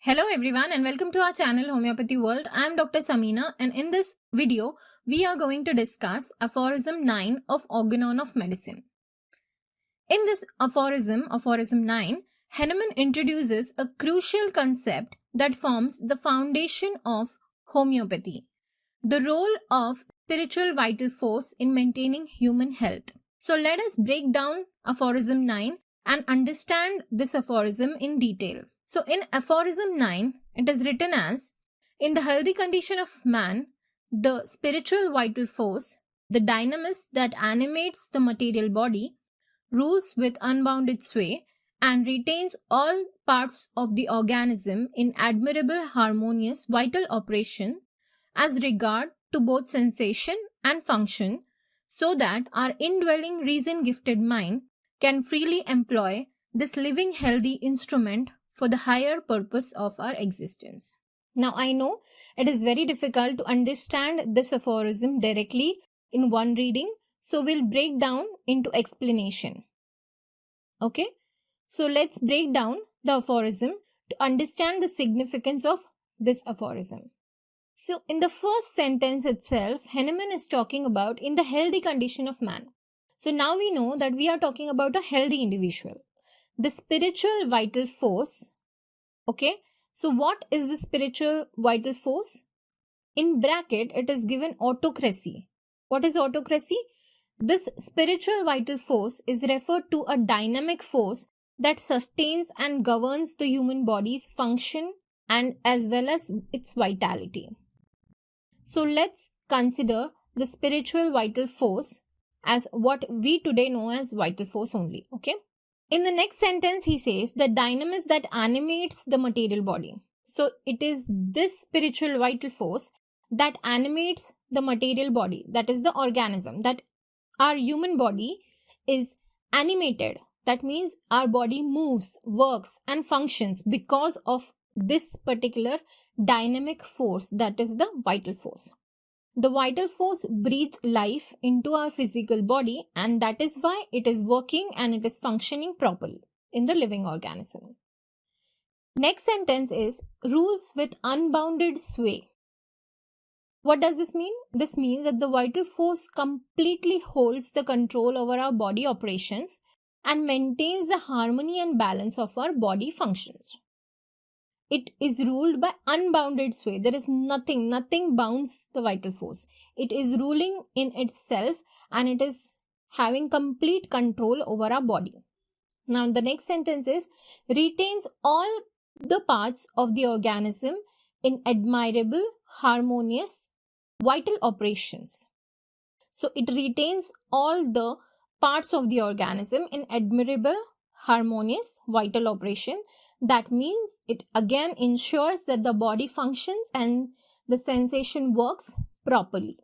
Hello everyone and welcome to our channel Homeopathy World. I am Dr. Samina and in this video we are going to discuss aphorism 9 of Organon of Medicine. In this aphorism 9, Hahnemann introduces a crucial concept that forms the foundation of homeopathy, the role of spiritual vital force in maintaining human health. So let us break down aphorism 9 and understand this aphorism in detail. So in aphorism 9, it is written as, in the healthy condition of man, the spiritual vital force, the dynamis that animates the material body, rules with unbounded sway and retains all parts of the organism in admirable harmonious vital operation as regard to both sensation and function, so that our indwelling reason-gifted mind can freely employ this living healthy instrument for the higher purpose of our existence. Now, I know it is very difficult to understand this aphorism directly in one reading, so we'll break down into explanation. Okay, so let's break down the aphorism to understand the significance of this aphorism. So, in the first sentence itself, Hahnemann is talking about in the healthy condition of man. So, now we know that we are talking about a healthy individual. The spiritual vital force. Okay, so what is the spiritual vital force? In bracket, it is given autocracy. What is autocracy? This spiritual vital force is referred to a dynamic force that sustains and governs the human body's function and as well as its vitality. So let's consider the spiritual vital force as what we today know as vital force only. Okay. In the next sentence, he says the dynamis that animates the material body. So it is this spiritual vital force that animates the material body, that is the organism, that our human body is animated. That means our body moves, works and functions because of this particular dynamic force, that is the vital force. The vital force breathes life into our physical body, and that is why it is working and it is functioning properly in the living organism. Next sentence is rules with unbounded sway. What does this mean? This means that the vital force completely holds the control over our body operations and maintains the harmony and balance of our body functions. It is ruled by unbounded sway. There is nothing bounds the vital force. It is ruling in itself and it is having complete control over our body. Now the next sentence is retains all the parts of the organism in admirable, harmonious, vital operations. So it retains all the parts of the organism in admirable, harmonious, vital operation. That means it again ensures that the body functions and the sensation works properly.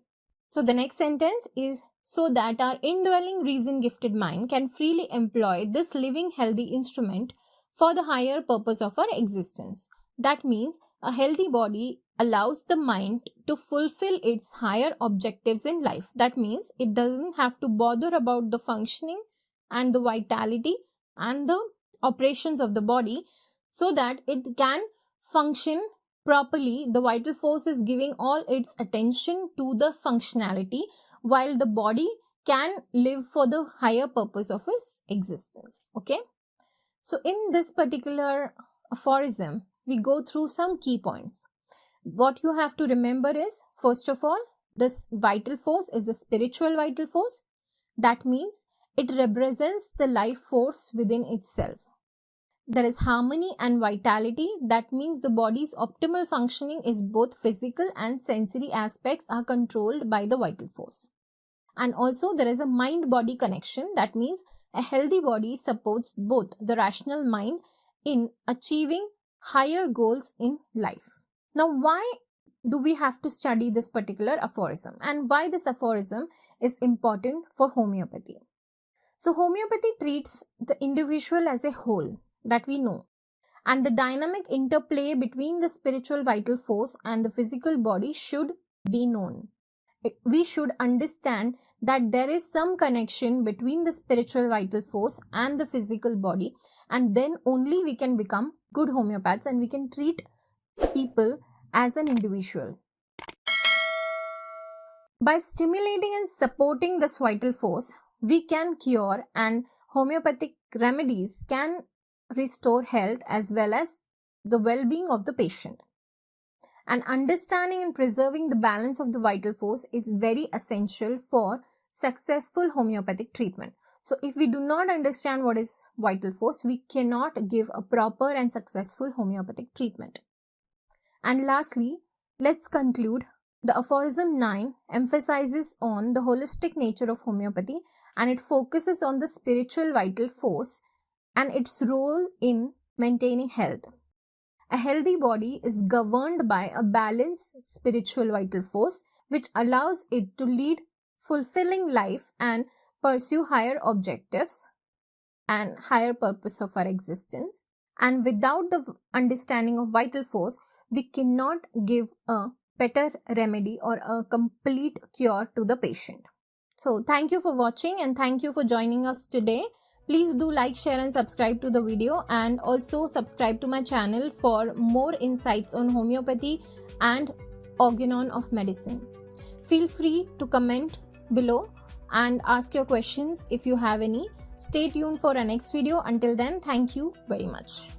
So the next sentence is so that our indwelling reason-gifted mind can freely employ this living healthy instrument for the higher purpose of our existence. That means a healthy body allows the mind to fulfill its higher objectives in life. That means it doesn't have to bother about the functioning and the vitality and the operations of the body, so that it can function properly. The vital force is giving all its attention to the functionality, while the body can live for the higher purpose of its existence. Okay, so in this particular aphorism, we go through some key points. What you have to remember is, first of all, this vital force is a spiritual vital force. That means it represents the life force within itself. There is harmony and vitality. That means the body's optimal functioning is both physical and sensory aspects are controlled by the vital force. And also there is a mind-body connection. That means a healthy body supports both the rational mind in achieving higher goals in life. Now, why do we have to study this particular aphorism and why this aphorism is important for homeopathy? So homeopathy treats the individual as a whole, that we know, and the dynamic interplay between the spiritual vital force and the physical body should be known. We should understand that there is some connection between the spiritual vital force and the physical body, and then only we can become good homeopaths and we can treat people as an individual. By stimulating and supporting this vital force, we can cure, and homeopathic remedies can restore health as well as the well-being of the patient. And understanding and preserving the balance of the vital force is very essential for successful homeopathic treatment. So if we do not understand what is vital force, we cannot give a proper and successful homeopathic treatment. And lastly, let's conclude. The aphorism 9 emphasizes on the holistic nature of homeopathy, and it focuses on the spiritual vital force and its role in maintaining health. A healthy body is governed by a balanced spiritual vital force which allows it to lead fulfilling life and pursue higher objectives and higher purpose of our existence. And without the understanding of vital force, we cannot give a better remedy or a complete cure to the patient. So thank you for watching and thank you for joining us today. Please do like, share and subscribe to the video, and also subscribe to my channel for more insights on homeopathy and organon of medicine. Feel free to comment below and ask your questions if you have any. Stay tuned for our next video. Until then, thank you very much.